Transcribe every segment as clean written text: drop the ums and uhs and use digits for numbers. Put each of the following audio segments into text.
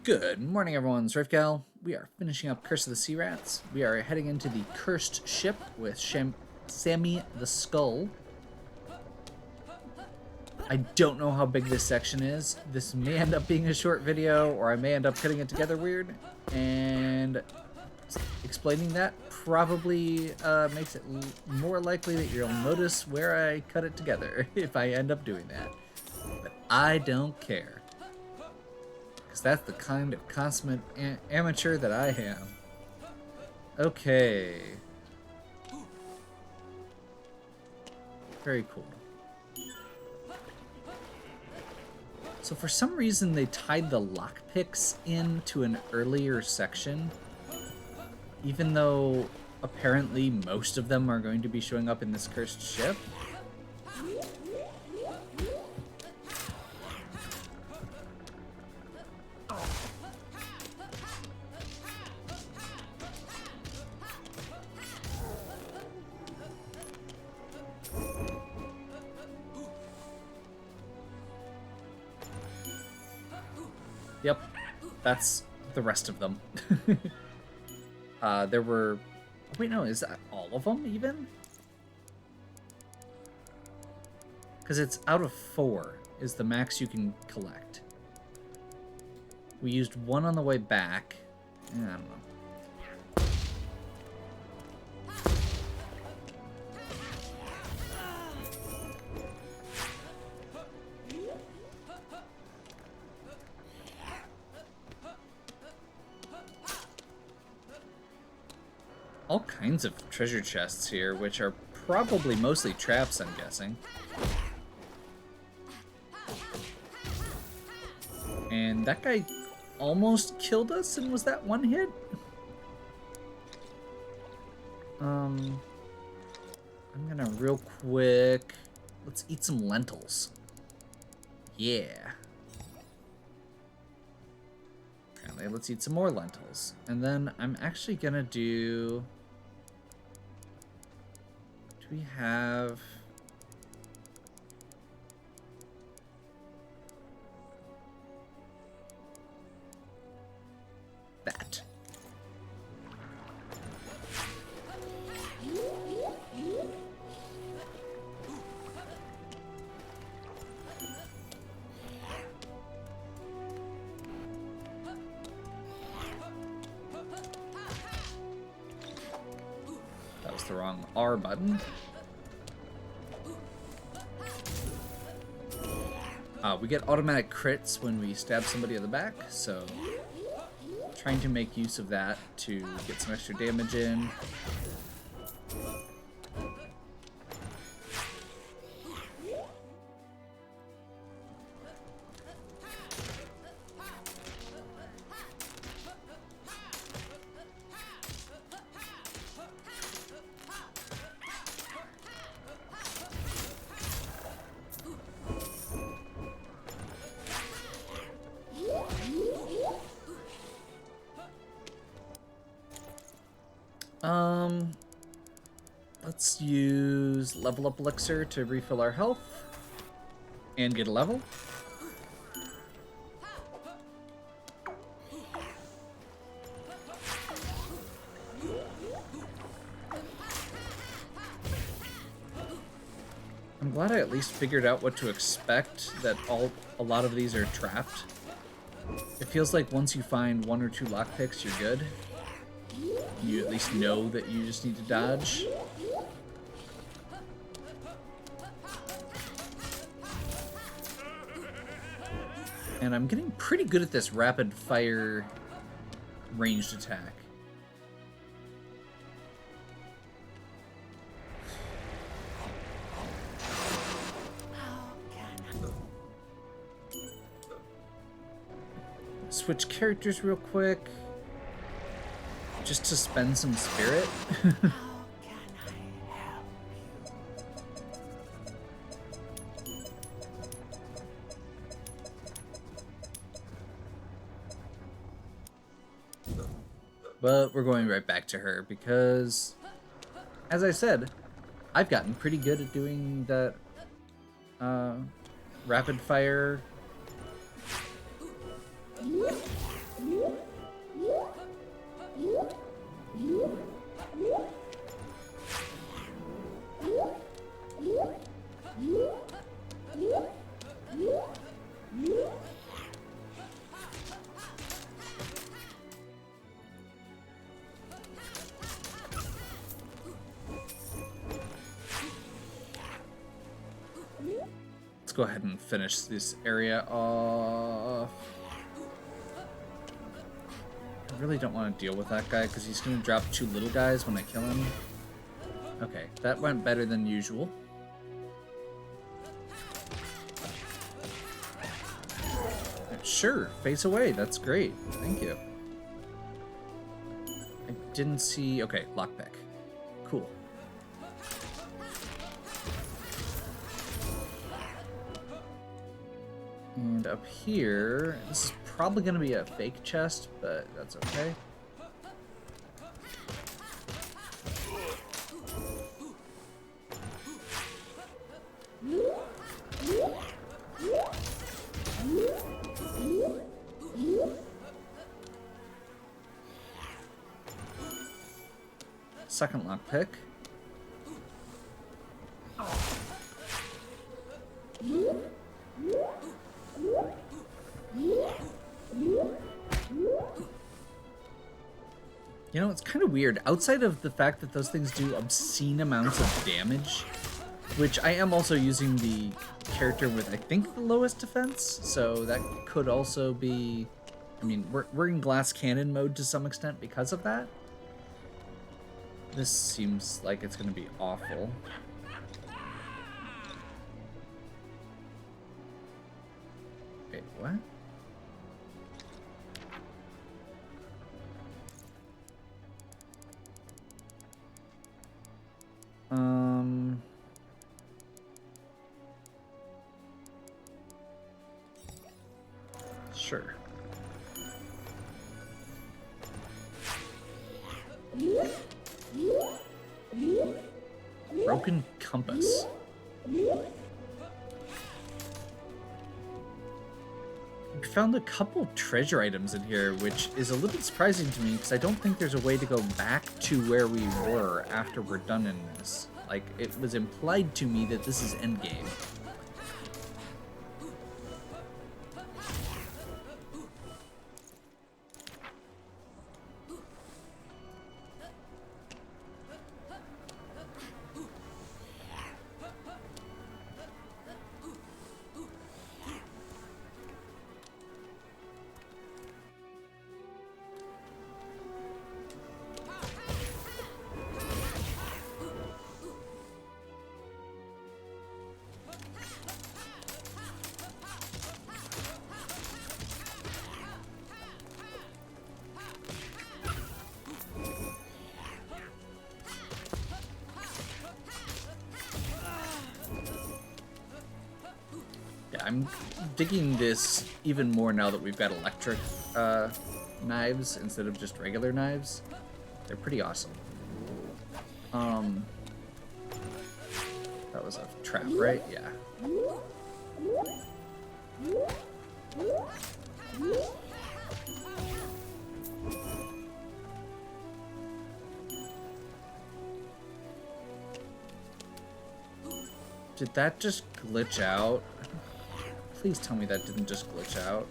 Good morning, everyone. It's Rifgal. We are finishing up Curse of the Sea Rats. We are heading into the Cursed Ship with Sammy the Skull. I don't know how big this section is. This may end up being a short video, or I may end up cutting it together weird. And explaining that probably makes it more likely that you'll notice where I cut it together if I end up doing that. But I don't care. Because that's the kind of consummate amateur that I am. Okay. Very cool. So for some reason they tied the lockpicks into an earlier section, even though apparently most of them are going to be showing up in this cursed ship. Yep, that's the rest of them. There were... Wait, no, is that all of them, even? Because it's out of 4 is the max you can collect. We used 1 on the way back. I don't know. All kinds of treasure chests here, which are probably mostly traps, I'm guessing. And that guy almost killed us, and was that one hit? I'm gonna real quick... Let's eat some lentils. Yeah. Apparently, let's eat some more lentils. And then I'm actually gonna do... Do we have... that? That was the wrong R button. We get automatic crits when we stab somebody in the back, so trying to make use of that to get some extra damage in. Let's use level up elixir to refill our health and get a level. I'm glad I at least figured out what to expect, that a lot of these are trapped. It feels like once you find 1 or 2 lockpicks, you're good. You at least know that you just need to dodge. And I'm getting pretty good at this rapid fire ranged attack. Switch characters real quick. Just to spend some spirit. But we're going right back to her because, as I said, I've gotten pretty good at doing that rapid fire go ahead and finish this area off. I really don't want to deal with that guy because he's going to drop 2 little guys when I kill him. Okay, that went better than usual. Sure, face away. That's great. Thank you. I didn't see... Okay, lockpick. Cool. And up here, this is probably going to be a fake chest, but that's okay. Second lockpick. You know, it's kind of weird. Outside of the fact that those things do obscene amounts of damage, which I am also using the character with, I think, the lowest defense, so that could also be... I mean, we're in glass cannon mode to some extent because of that. This seems like it's going to be awful. Wait, what? Sure. Broken compass. We found a couple treasure items in here, which is a little surprising to me because I don't think there's a way to go back to where we were after we're done in this. Like, it was implied to me that this is endgame. I'm digging this even more now that we've got electric knives instead of just regular knives. They're pretty awesome. That was a trap, right? Yeah. Did that just glitch out? Please tell me that didn't just glitch out.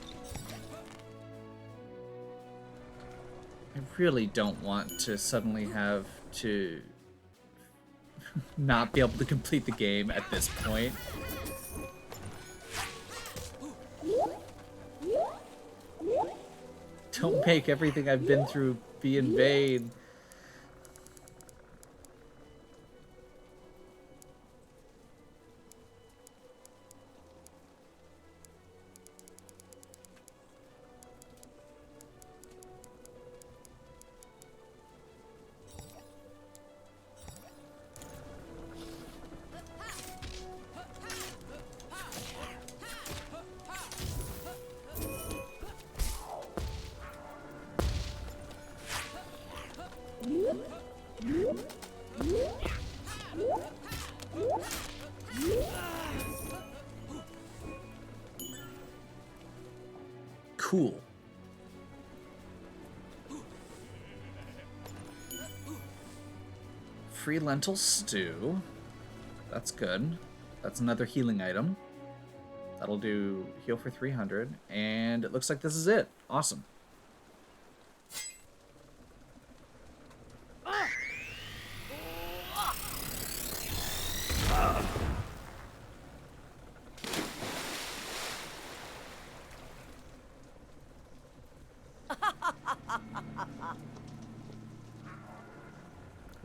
I really don't want to suddenly have to not be able to complete the game at this point. Don't make everything I've been through be in vain. Cool. Free lentil stew. That's good. That's another healing item. That'll do heal for 300. And it looks like this is it. Awesome.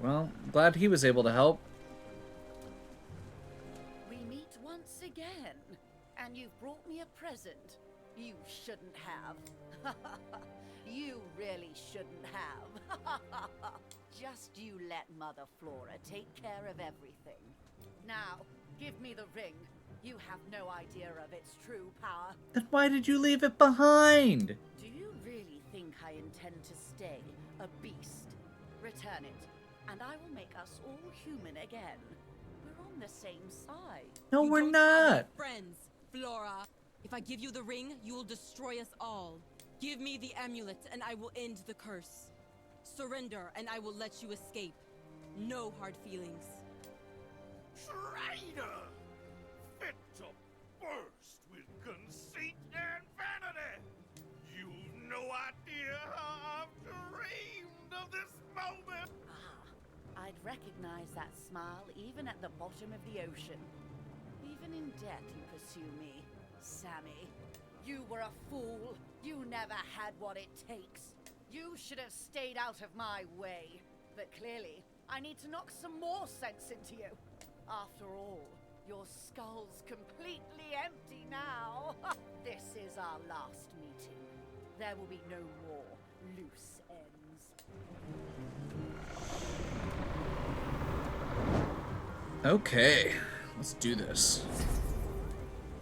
Well, glad he was able to help. We meet once again, and you've brought me a present. You shouldn't have. You really shouldn't have. Just you let Mother Flora take care of everything. Now, give me the ring. You have no idea of its true power. Then why did you leave it behind? Do you really think I intend to stay a beast? Return it, and I will make us all human again. We're on the same side. No, You we're don't have any not. friends, Flora. If I give you the ring, you will destroy us all. Give me the amulet, and I will end the curse. Surrender, and I will let you escape. No hard feelings. Traitor! Fit to burst with conceit and vanity! You've no idea how I've dreamed of this moment! Ah, I'd recognize that smile even at the bottom of the ocean. Even in death you pursue me, Sammy. You were a fool. You never had what it takes. You should have stayed out of my way. But clearly, I need to knock some more sense into you. After all, your skull's completely empty now. This is our last meeting. There will be no more loose ends. Okay, let's do this.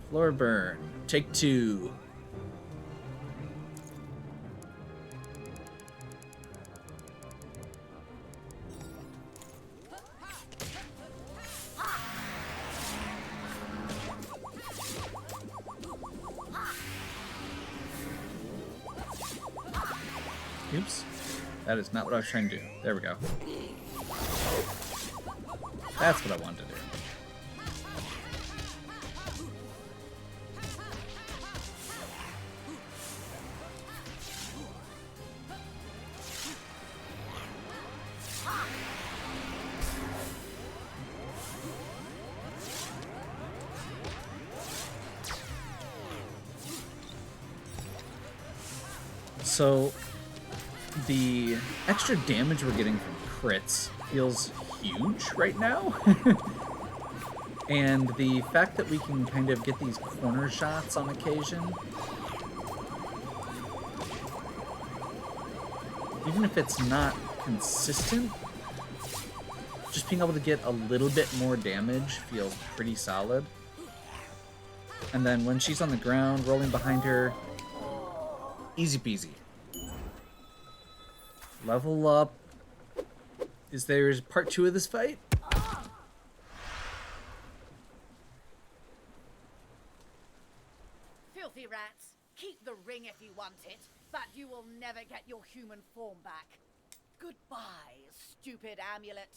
Floor burn. Take 2. Oops. That is not what I was trying to do. There we go. That's what I wanted to do. So, the extra damage we're getting from crits feels huge right now. And the fact that we can kind of get these corner shots on occasion, even if it's not consistent, just being able to get a little bit more damage feels pretty solid. And then when she's on the ground, rolling behind her, easy peasy. Level up. Is there part 2 of this fight? Filthy rats, keep the ring if you want it, but you will never get your human form back. Goodbye, stupid amulet.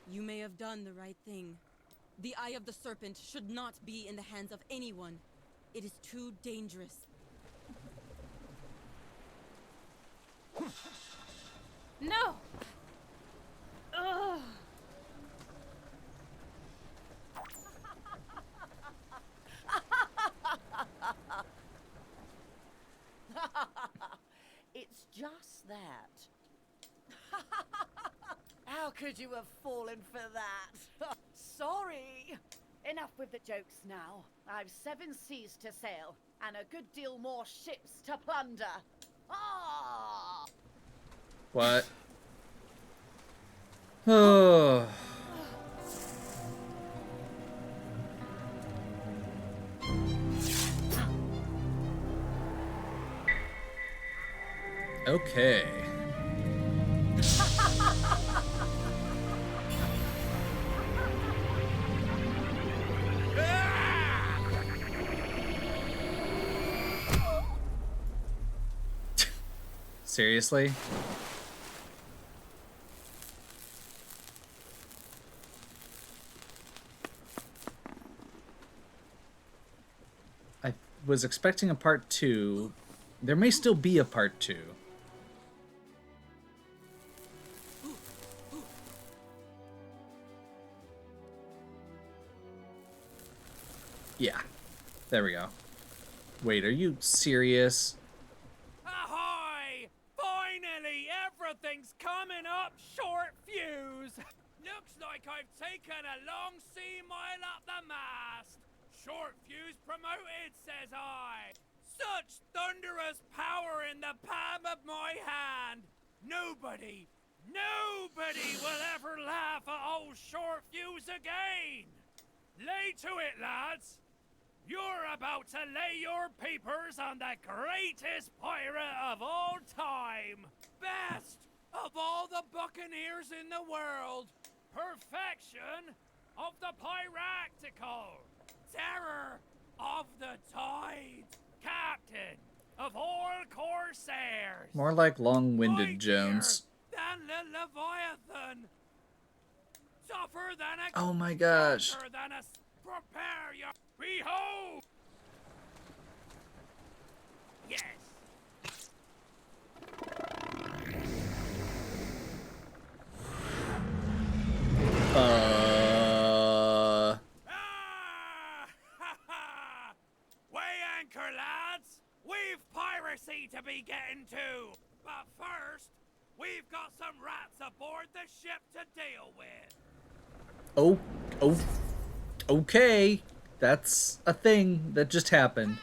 You may have done the right thing. The Eye of the Serpent should not be in the hands of anyone. It is too dangerous. No! Ugh. It's just that. How could you have fallen for that? Sorry. Enough with the jokes now. I've 7 seas to sail, and a good deal more ships to plunder. Ah! What? Oh. Okay. Seriously? I was expecting a part 2. There may still be a part 2. Yeah. There we go. Wait, are you serious? Ahoy! Finally, everything's coming up short fuse. Looks like I've taken a long sea mile up the mast. Short fuse promoted, says I. Such thunderous power in the palm of my hand. Nobody will ever laugh at old short fuse again. Lay to it, lads. You're about to lay your papers on the greatest pirate of all time. Best of all the buccaneers in the world. Perfection of the piractical. Terror of the tides. Captain of all corsairs. More like long-winded Jones. Than the Leviathan. Tougher than a... Oh my gosh. Stronger than a... Prepare your... Behold! Yes. Ah! Ha ha! Weigh anchor, lads! We've piracy to be getting to! But first, we've got some rats aboard the ship to deal with! Okay. That's a thing that just happened.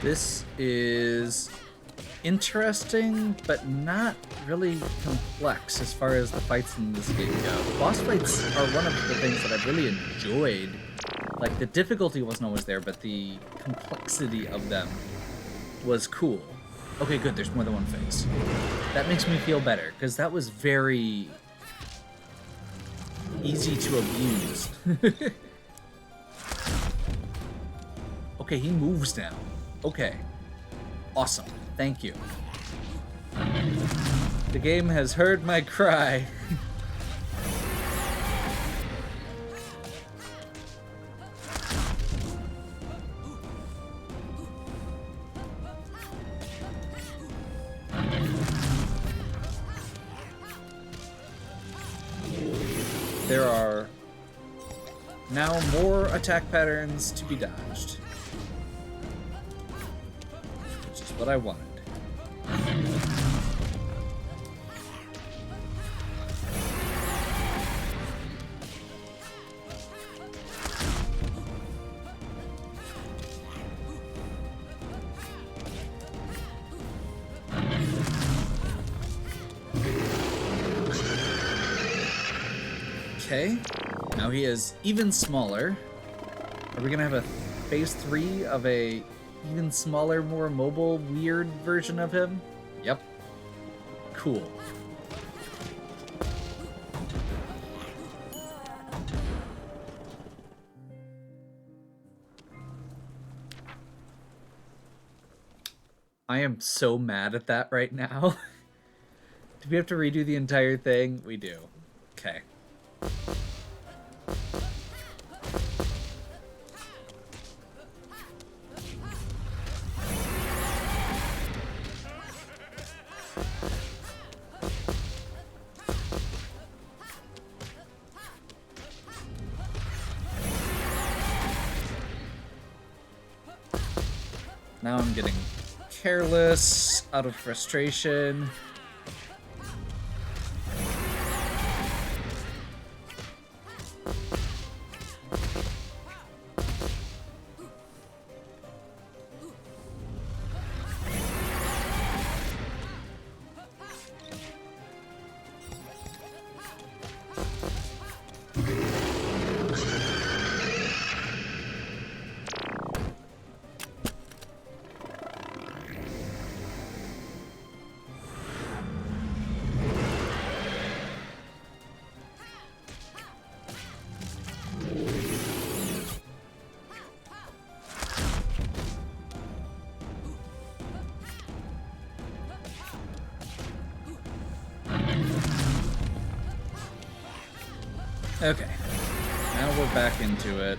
This is interesting, but not really complex as far as the fights in this game go. Boss fights are one of the things that I've really enjoyed. Like, the difficulty wasn't always there, but the complexity of them was cool. Okay, good, there's more than one phase. That makes me feel better, because that was very easy to abuse. Okay, he moves now. Okay. Awesome. Thank you. The game has heard my cry. There are now more attack patterns to be dodged. Which is what I wanted. Okay, now he is even smaller. Are we gonna have a phase 3 of a even smaller, more mobile, weird version of him? Yep. Cool. I am so mad at that right now. Do we have to redo the entire thing? We do. Okay. Now I'm getting careless, out of frustration. Okay, now we're back into it.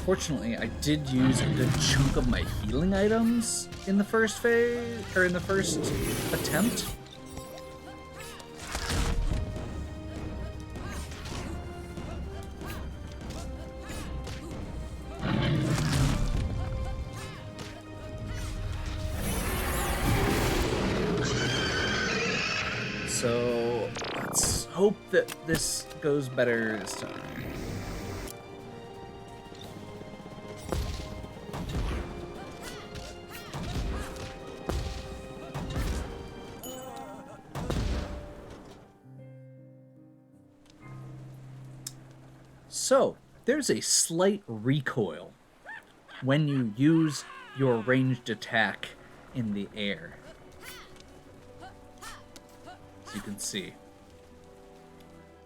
Fortunately, I did use a good chunk of my healing items in the first phase, or in the first attempt. So let's hope that this goes better this time. So, there's a slight recoil when you use your ranged attack in the air. As you can see.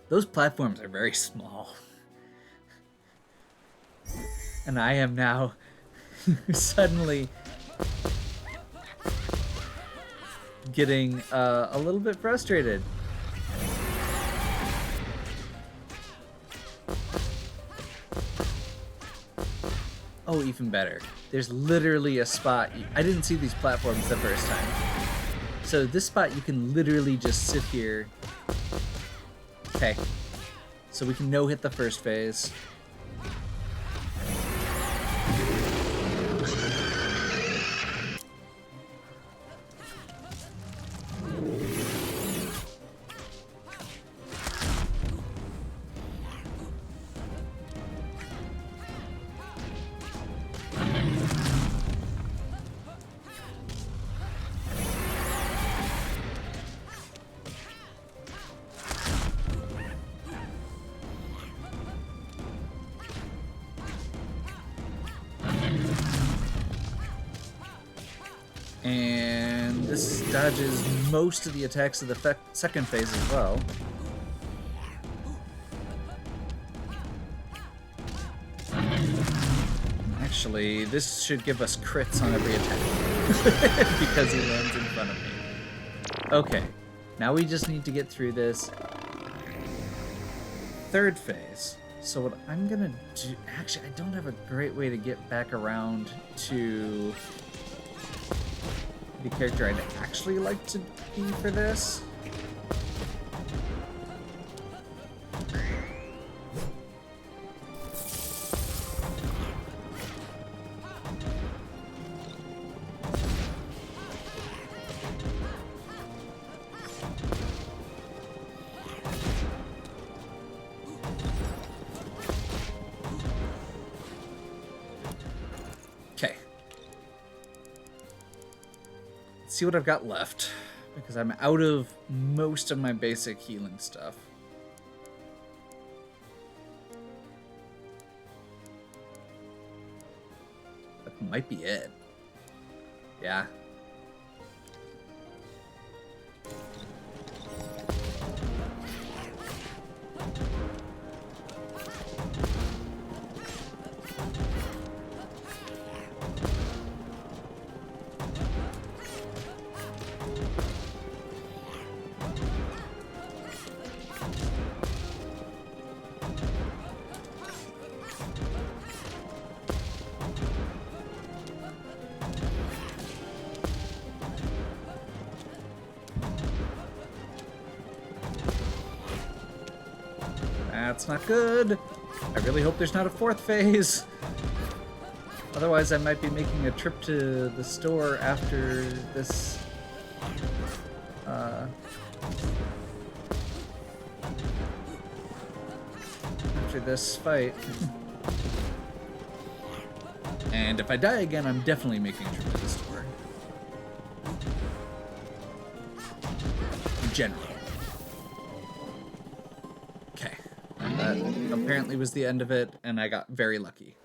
Those platforms are very small. And I am now suddenly getting a little bit frustrated. Oh, even better. There's literally a spot. I didn't see these platforms the first time. So this spot, you can literally just sit here. Okay. So we can no-hit the first phase. And this dodges most of the attacks of the second phase as well. Actually, this should give us crits on every attack because he lands in front of me. Okay, now we just need to get through this third phase. So what I'm gonna do, actually, I don't have a great way to get back around to the character I'd actually like to be for this. See what I've got left, because I'm out of most of my basic healing stuff. That might be it. Yeah. That's not good. I really hope there's not a fourth phase. Otherwise, I might be making a trip to the store after this. After this fight. And if I die again, I'm definitely making a trip to the store. In general. That apparently was the end of it, and I got very lucky.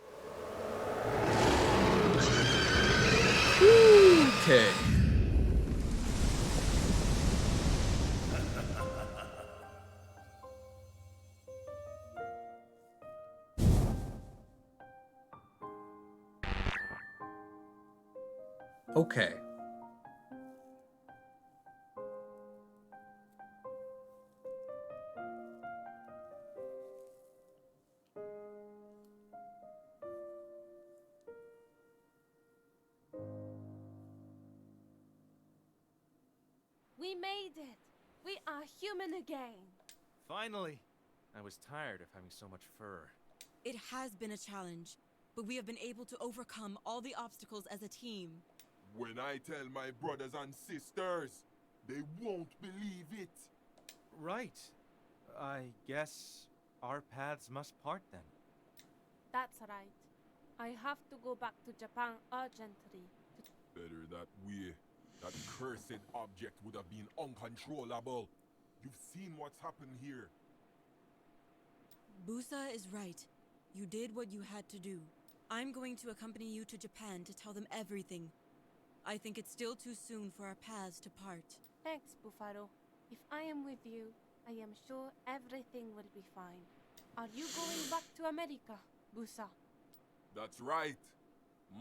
Okay. Okay. made it! We are human again! Finally! I was tired of having so much fur. It has been a challenge, but we have been able to overcome all the obstacles as a team. When I tell my brothers and sisters, they won't believe it. Right. I guess our paths must part then. That's right. I have to go back to Japan urgently. Better that way. That cursed object would have been uncontrollable. You've seen what's happened here. Busa is right. You did what you had to do. I'm going to accompany you to Japan to tell them everything. I think it's still too soon for our paths to part. Thanks, Buffalo. If I am with you, I am sure everything will be fine. Are you going back to America, Busa? That's right.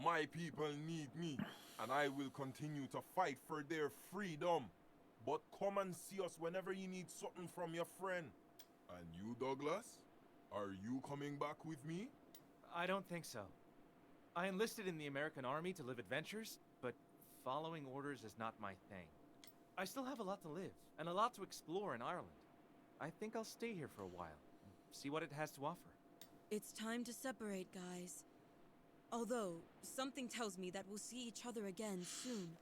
My people need me, and I will continue to fight for their freedom. But come and see us whenever you need something from your friend. And you, Douglas? Are you coming back with me? I don't think so. I enlisted in the American Army to live adventures, but following orders is not my thing. I still have a lot to live, and a lot to explore in Ireland. I think I'll stay here for a while, and see what it has to offer. It's time to separate, guys. Although, something tells me that we'll see each other again soon.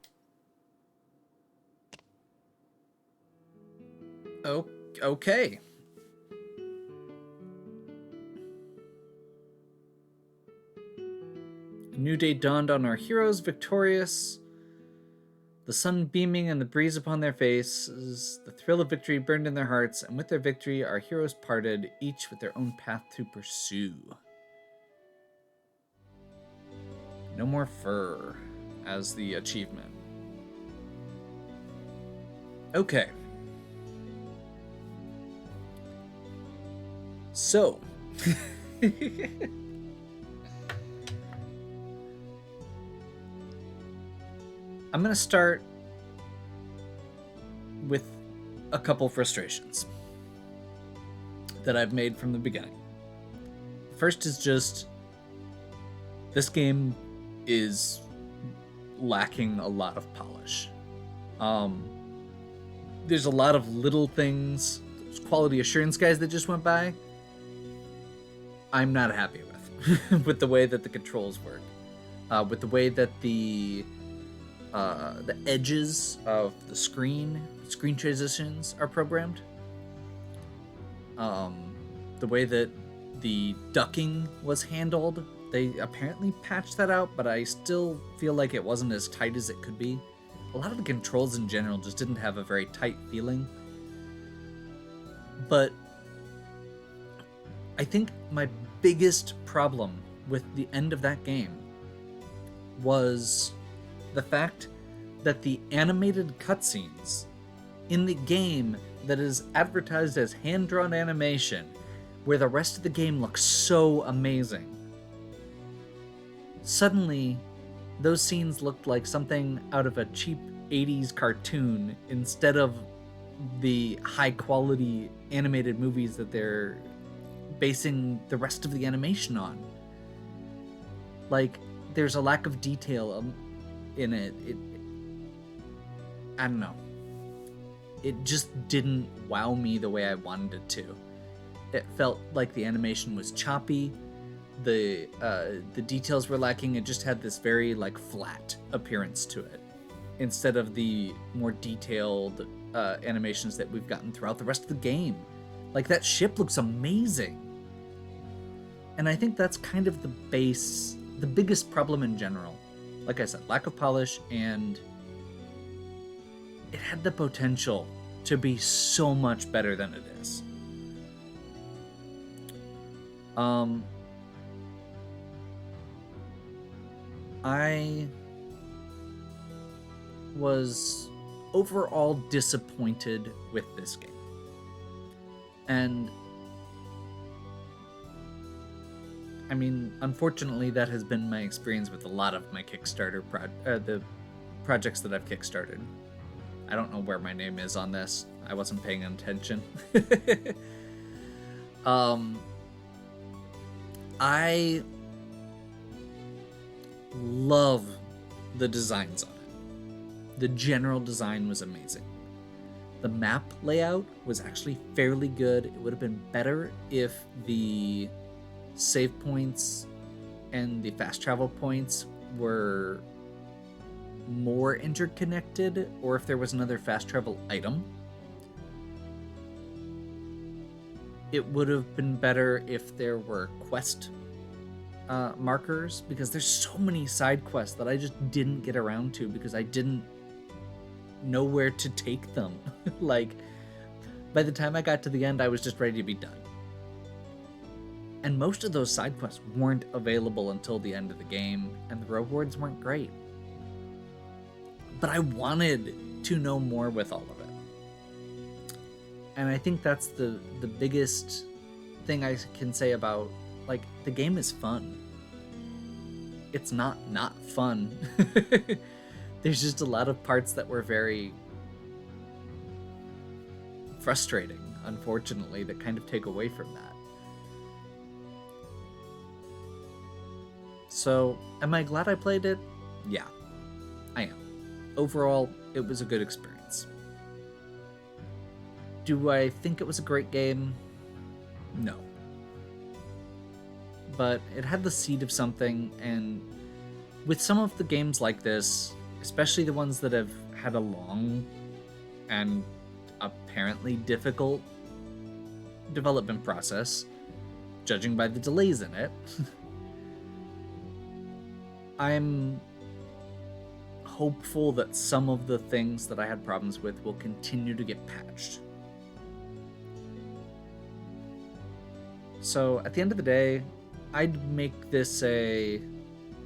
Oh, okay. A new day dawned on our heroes, victorious. The sun beaming and the breeze upon their faces, the thrill of victory burned in their hearts, and with their victory, our heroes parted, each with their own path to pursue. No more fur as the achievement. Okay. So. I'm going to start with a couple frustrations that I've made from the beginning. First is just this game is lacking a lot of polish. There's a lot of little things, those quality assurance guys that just went by, I'm not happy with. With the way that the controls work. With the way that the edges of the screen transitions are programmed. The way that the ducking was handled, they apparently patched that out, but I still feel like it wasn't as tight as it could be. A lot of the controls in general just didn't have a very tight feeling. But I think my biggest problem with the end of that game was the fact that the animated cutscenes in the game that is advertised as hand-drawn animation, where the rest of the game looks so amazing, suddenly those scenes looked like something out of a cheap 80s cartoon instead of the high-quality animated movies that they're basing the rest of the animation on. Like, there's a lack of detail in it. I don't know. It just didn't wow me the way I wanted it to. It felt like the animation was choppy. The details were lacking. It just had this very flat appearance to it, instead of the more detailed animations that we've gotten throughout the rest of the game. Like, that ship looks amazing. And I think that's kind of the biggest problem in general. Like I said, lack of polish, and it had the potential to be so much better than it is. I was overall disappointed with this game. And I mean, unfortunately, that has been my experience with a lot of my Kickstarter the projects that I've kickstarted. I don't know where my name is on this. I wasn't paying attention. I love the designs on it. The general design was amazing. The map layout was actually fairly good. It would have been better if the save points and the fast travel points were more interconnected, or if there was another fast travel item. It would have been better if there were quest markers, because there's so many side quests that I just didn't get around to because I didn't know where to take them. Like, by the time I got to the end, I was just ready to be done. And most of those side quests weren't available until the end of the game, and the rewards weren't great. But I wanted to know more with all of it. And I think that's the biggest thing I can say about, like, the game is fun. It's not fun. There's just a lot of parts that were very frustrating, unfortunately, that kind of take away from that. So, am I glad I played it? Yeah, I am. Overall, it was a good experience. Do I think it was a great game? No. But it had the seed of something, and with some of the games like this, especially the ones that have had a long and apparently difficult development process, judging by the delays in it, I'm hopeful that some of the things that I had problems with will continue to get patched. So at the end of the day, I'd make this a,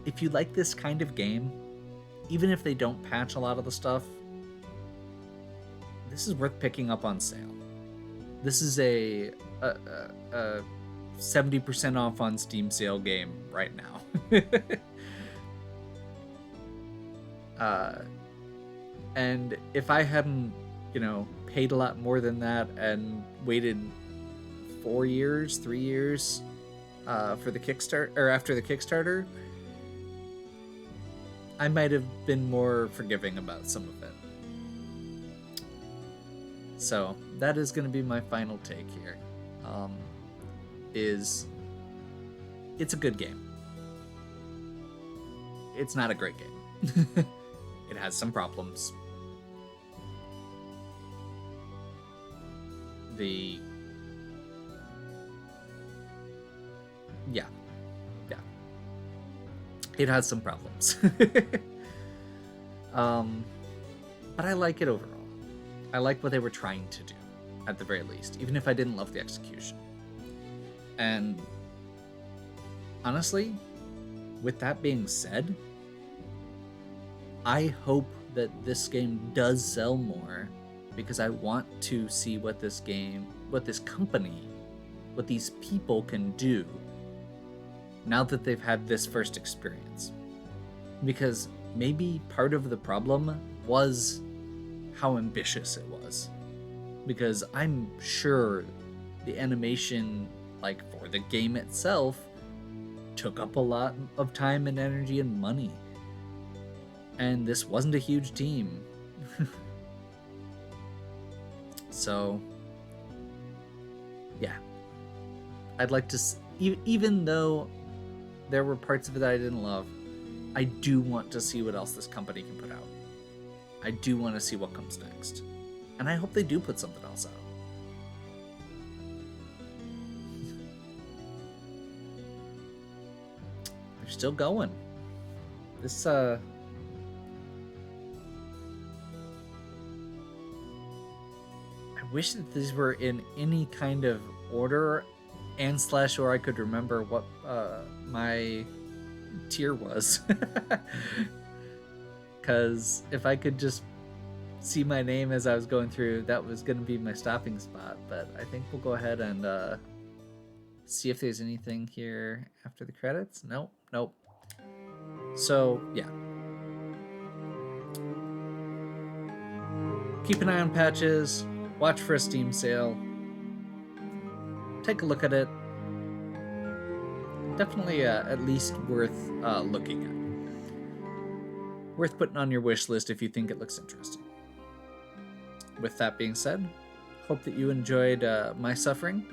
if you like this kind of game, even if they don't patch a lot of the stuff, this is worth picking up on sale. This is a 70% off on Steam sale game right now. And if I hadn't, paid a lot more than that and waited 3 years for the Kickstarter, or after the Kickstarter, I might have been more forgiving about some of it. So that is going to be my final take here. It's a good game. It's not a great game. It has some problems. It has some problems. But I like it overall. I like what they were trying to do, at the very least, even if I didn't love the execution. And honestly, with that being said, I hope that this game does sell more, because I want to see what this company, what these people can do now that they've had this first experience. Because maybe part of the problem was how ambitious it was. Because I'm sure the animation, for the game itself, took up a lot of time and energy and money. And this wasn't a huge team. So, yeah. I'd like to, even though there were parts of it that I didn't love, I do want to see what else this company can put out. I do want to see what comes next. And I hope they do put something else out. They're still going. This, I wish that these were in any kind of order or I could remember what my tier was. Because if I could just see my name as I was going through, that was going to be my stopping spot. But I think we'll go ahead and see if there's anything here after the credits. Nope. So, yeah. Keep an eye on patches. Watch for a Steam sale. Take a look at it. Definitely at least worth looking at. Worth putting on your wish list if you think it looks interesting. with that being said, hope that you enjoyed my suffering.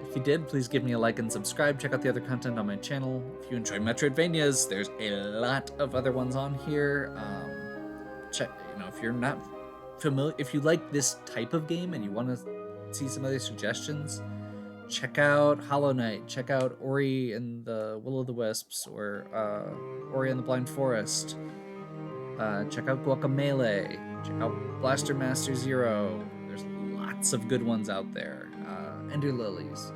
If you did, please give me a like and subscribe. Check out the other content on my channel. If you enjoy Metroidvanias, there's a lot of other ones on here. Check, if you're not familiar, if you like this type of game and you want to see some other suggestions, check out Hollow Knight. Check out Ori and the Will of the Wisps, or Ori and the Blind Forest. Check out Guacamelee. Check out Blaster Master Zero. There's lots of good ones out there. Ender Lilies.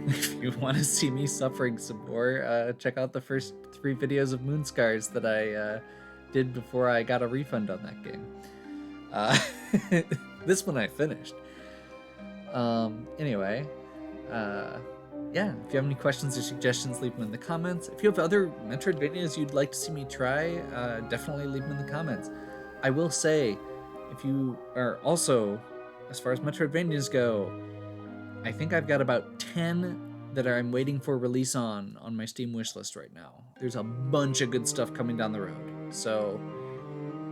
If you want to see me suffering some more, check out the first 3 videos of Moonscars that I did before I got a refund on that game. This one I finished. Anyway, yeah, if you have any questions or suggestions, leave them in the comments. If you have other Metroidvanias you'd like to see me try, definitely leave them in the comments. I will say, if you are also, as far as Metroidvanias go, I think I've got about 10 that I'm waiting for release on my Steam wishlist right now. There's a bunch of good stuff coming down the road, so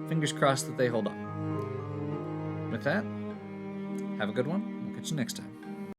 fingers crossed that they hold on. With that, have a good one. We'll catch you next time.